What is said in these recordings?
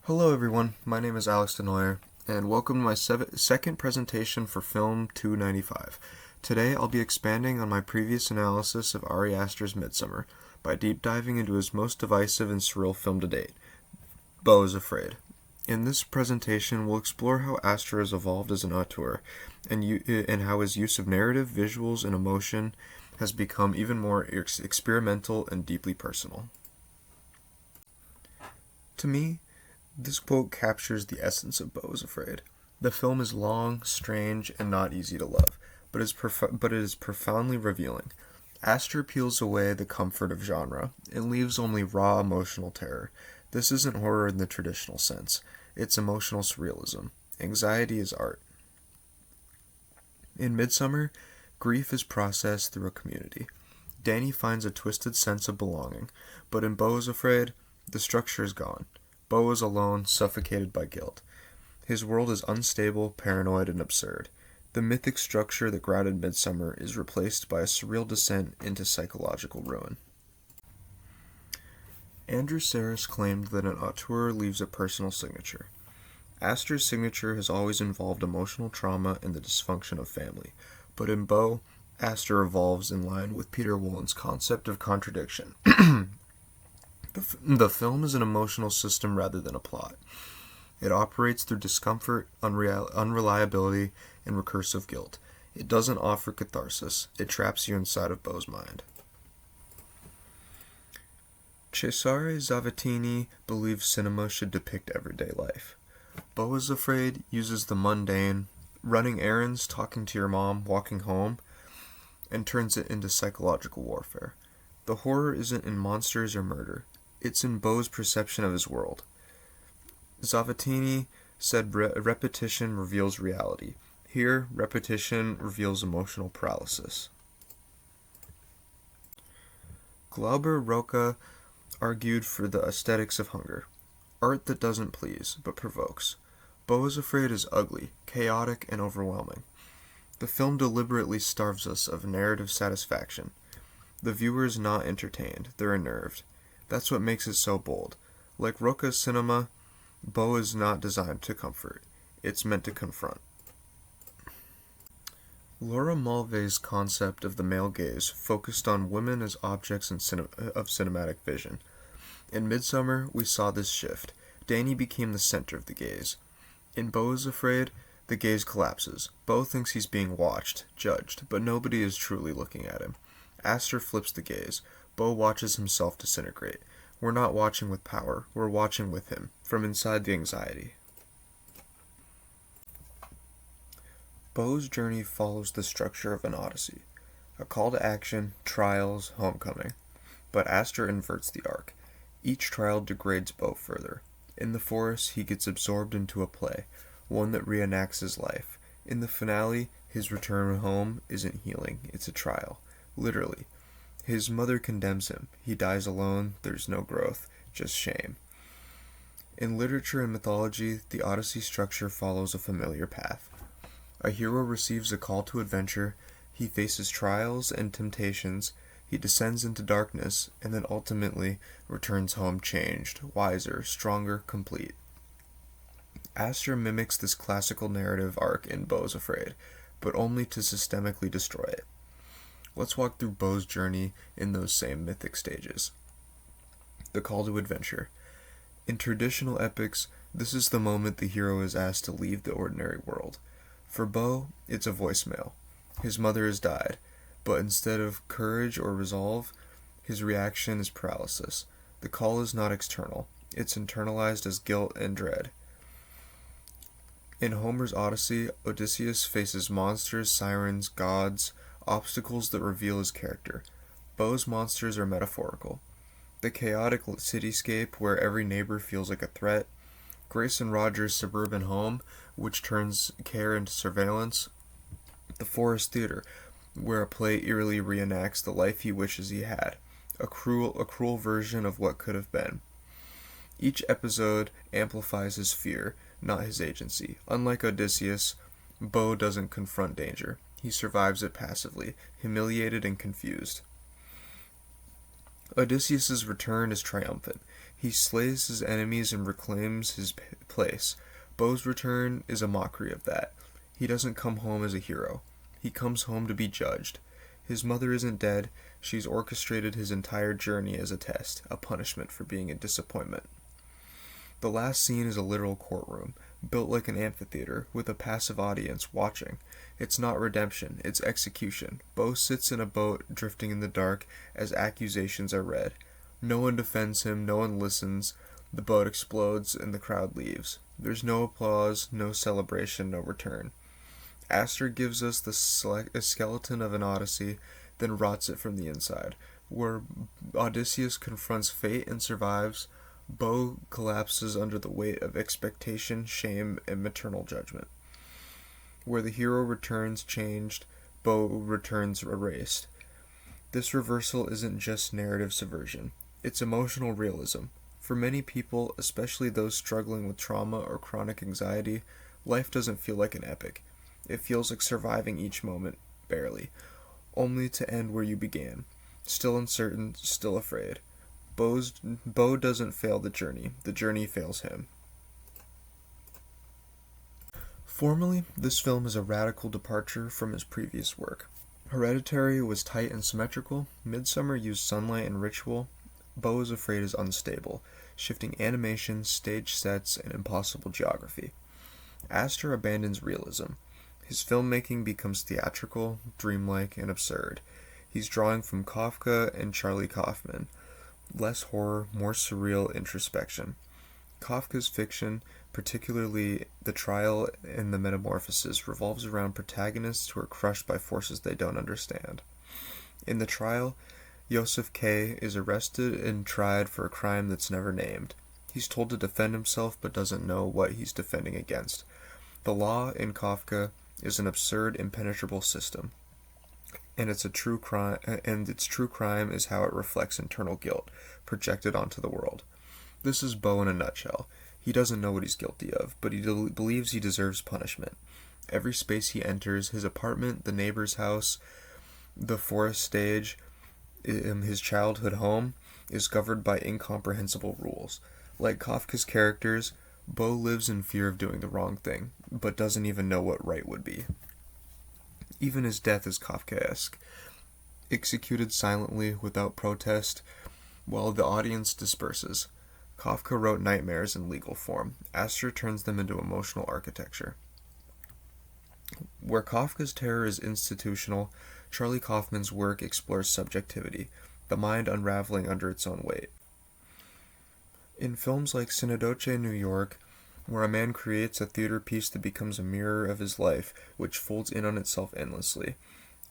Hello everyone, my name is Alex Denoyer, and welcome to my second presentation for Film 295. Today I'll be expanding on my previous analysis of Ari Aster's Midsummer by deep diving into his most divisive and surreal film to date, Beau is Afraid. In this presentation, we'll explore how Aster has evolved as an auteur, and how his use of narrative, visuals, and emotion has become even more experimental and deeply personal. To me, this quote captures the essence of Beau is Afraid. The film is long, strange, and not easy to love, but it is profoundly revealing. Aster peels away the comfort of genre and leaves only raw emotional terror. This isn't horror in the traditional sense. It's emotional surrealism. Anxiety is art. In Midsummer, grief is processed through a community. Danny finds a twisted sense of belonging, but in Beau is Afraid, the structure is gone. Beau is alone, suffocated by guilt. His world is unstable, paranoid, and absurd. The mythic structure that grounded Midsummer is replaced by a surreal descent into psychological ruin. Andrew Sarris claimed that an auteur leaves a personal signature. Aster's signature has always involved emotional trauma and the dysfunction of family, but in Beau, Aster evolves in line with Peter Wollen's concept of contradiction. The film is an emotional system rather than a plot. It operates through discomfort, unreliability, and recursive guilt. It doesn't offer catharsis. It traps you inside of Beau's mind. Cesare Zavattini believes cinema should depict everyday life. Beau is Afraid uses the mundane, running errands, talking to your mom, walking home, and turns it into psychological warfare. The horror isn't in monsters or murder. It's in Beau's perception of his world. Zavattini said repetition reveals reality. Here, repetition reveals emotional paralysis. Glauber Rocha argued for the aesthetics of hunger, art that doesn't please, but provokes. Beau is Afraid is ugly, chaotic, and overwhelming. The film deliberately starves us of narrative satisfaction. The viewer is not entertained, they're unnerved. That's what makes it so bold. Like Rocha's cinema, Beau is not designed to comfort. It's meant to confront. Laura Mulvey's concept of the male gaze focused on women as objects of cinematic vision. In Midsummer, we saw this shift. Danny became the center of the gaze. In Beau is Afraid, the gaze collapses. Beau thinks he's being watched, judged, but nobody is truly looking at him. Aster flips the gaze. Beau watches himself disintegrate. We're not watching with power, we're watching with him, from inside the anxiety. Beau's journey follows the structure of an odyssey. A call to action, trials, homecoming. But Aster inverts the arc. Each trial degrades Beau further. In the forest, he gets absorbed into a play, one that reenacts his life. In the finale, his return home isn't healing, it's a trial. Literally. His mother condemns him. He dies alone. There's no growth, just shame. In literature and mythology, the Odyssey structure follows a familiar path. A hero receives a call to adventure, he faces trials and temptations, he descends into darkness, and then ultimately returns home changed, wiser, stronger, complete. Aster mimics this classical narrative arc in Beau is Afraid, but only to systemically destroy it. Let's walk through Beau's journey in those same mythic stages. The call to adventure. In traditional epics, this is the moment the hero is asked to leave the ordinary world. For Beau, it's a voicemail. His mother has died, but instead of courage or resolve, his reaction is paralysis. The call is not external. It's internalized as guilt and dread. In Homer's Odyssey, Odysseus faces monsters, sirens, gods, obstacles that reveal his character. Beau's monsters are metaphorical. The chaotic cityscape where every neighbor feels like a threat, Grace and Roger's suburban home, which turns care into surveillance, the forest theater, where a play eerily reenacts the life he wishes he had, a cruel version of what could have been. Each episode amplifies his fear, not his agency. Unlike Odysseus, Beau doesn't confront danger. He survives it passively, humiliated and confused. Odysseus' return is triumphant. He slays his enemies and reclaims his place. Beau's return is a mockery of that. He doesn't come home as a hero. He comes home to be judged. His mother isn't dead. She's orchestrated his entire journey as a test, a punishment for being a disappointment. The last scene is a literal courtroom, built like an amphitheater, with a passive audience watching. It's not redemption, it's execution. Beau sits in a boat, drifting in the dark, as accusations are read. No one defends him, no one listens. The boat explodes, and the crowd leaves. There's no applause, no celebration, no return. Aster gives us the skeleton of an Odyssey, then rots it from the inside. Where Odysseus confronts fate and survives, Beau collapses under the weight of expectation, shame, and maternal judgment. Where the hero returns changed, Beau returns erased. This reversal isn't just narrative subversion, it's emotional realism. For many people, especially those struggling with trauma or chronic anxiety, life doesn't feel like an epic. It feels like surviving each moment, barely, only to end where you began. Still uncertain, still afraid. Beau doesn't fail the journey fails him. Formally, this film is a radical departure from his previous work. Hereditary was tight and symmetrical, Midsommar used sunlight and ritual, Beau is Afraid is unstable, shifting animation, stage sets, and impossible geography. Aster abandons realism. His filmmaking becomes theatrical, dreamlike, and absurd. He's drawing from Kafka and Charlie Kaufman. Less horror, more surreal introspection. Kafka's fiction, particularly The Trial and the Metamorphosis, revolves around protagonists who are crushed by forces they don't understand. In The Trial, Joseph K. is arrested and tried for a crime that's never named. He's told to defend himself but doesn't know what he's defending against. The law in Kafka is an absurd, impenetrable system, and its true crime is how it reflects internal guilt, projected onto the world. This is Beau in a nutshell. He doesn't know what he's guilty of, but he believes he deserves punishment. Every space he enters, his apartment, the neighbor's house, the forest stage, his childhood home, is governed by incomprehensible rules. Like Kafka's characters, Beau lives in fear of doing the wrong thing, but doesn't even know what right would be. Even his death is Kafkaesque, executed silently without protest, while the audience disperses. Kafka wrote nightmares in legal form. Aster turns them into emotional architecture. Where Kafka's terror is institutional, Charlie Kaufman's work explores subjectivity, the mind unraveling under its own weight. In films like Synecdoche, New York, where a man creates a theater piece that becomes a mirror of his life, which folds in on itself endlessly.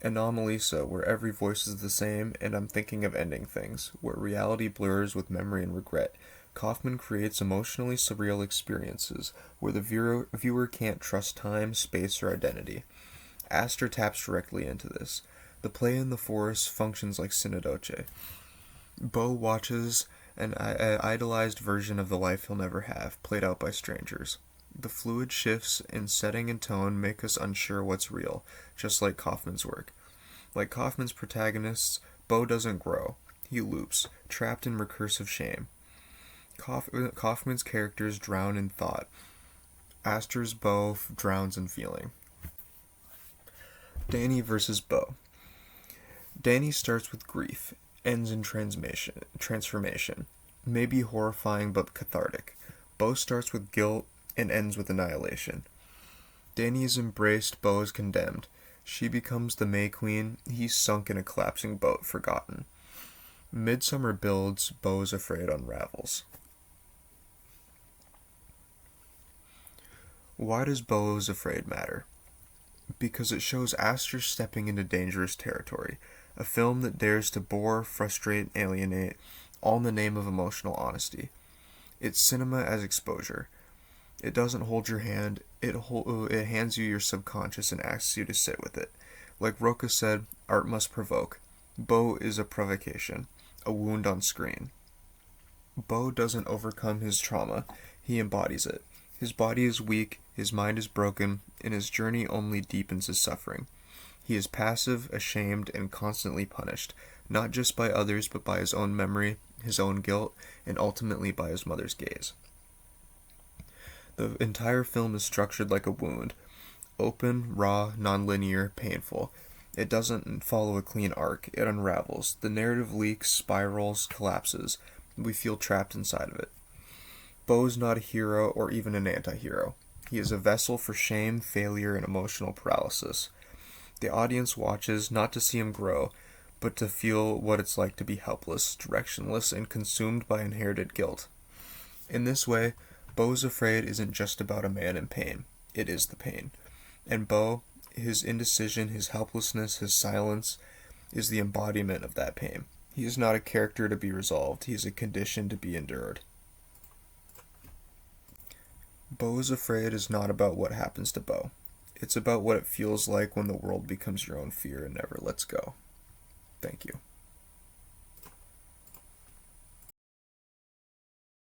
Anomalisa, where every voice is the same, and I'm thinking of ending things, where reality blurs with memory and regret. Kaufman creates emotionally surreal experiences, where the viewer can't trust time, space, or identity. Aster taps directly into this. The play in the forest functions like Synecdoche. Beau watches an idealized version of the life he'll never have, played out by strangers. The fluid shifts in setting and tone make us unsure what's real, just like Kaufman's work. Like Kaufman's protagonists, Beau doesn't grow. He loops, trapped in recursive shame. Kaufman's characters drown in thought. Aster's Beau drowns in feeling. Danny versus Beau. Danny starts with grief, ends in transformation, maybe horrifying but cathartic. Beau starts with guilt and ends with annihilation. Danny is embraced, Beau is condemned. She becomes the May Queen, he's sunk in a collapsing boat, forgotten. Midsommar builds, Beau is Afraid unravels. Why does Beau is Afraid matter? Because it shows Aster stepping into dangerous territory, a film that dares to bore, frustrate, alienate, all in the name of emotional honesty. It's cinema as exposure. It doesn't hold your hand, it hands you your subconscious and asks you to sit with it. Like Roca said, art must provoke. Beau is a provocation, a wound on screen. Beau doesn't overcome his trauma, he embodies it. His body is weak, his mind is broken, and his journey only deepens his suffering. He is passive, ashamed, and constantly punished, not just by others, but by his own memory, his own guilt, and ultimately by his mother's gaze. The entire film is structured like a wound, open, raw, non-linear, painful. It doesn't follow a clean arc, it unravels. The narrative leaks, spirals, collapses. We feel trapped inside of it. Beau's not a hero or even an anti-hero. He is a vessel for shame, failure, and emotional paralysis. The audience watches not to see him grow, but to feel what it's like to be helpless, directionless, and consumed by inherited guilt. In this way, Beau's Afraid isn't just about a man in pain. It is the pain. And Beau, his indecision, his helplessness, his silence, is the embodiment of that pain. He is not a character to be resolved. He is a condition to be endured. Beau is Afraid is not about what happens to Beau. It's about what it feels like when the world becomes your own fear and never lets go. Thank you.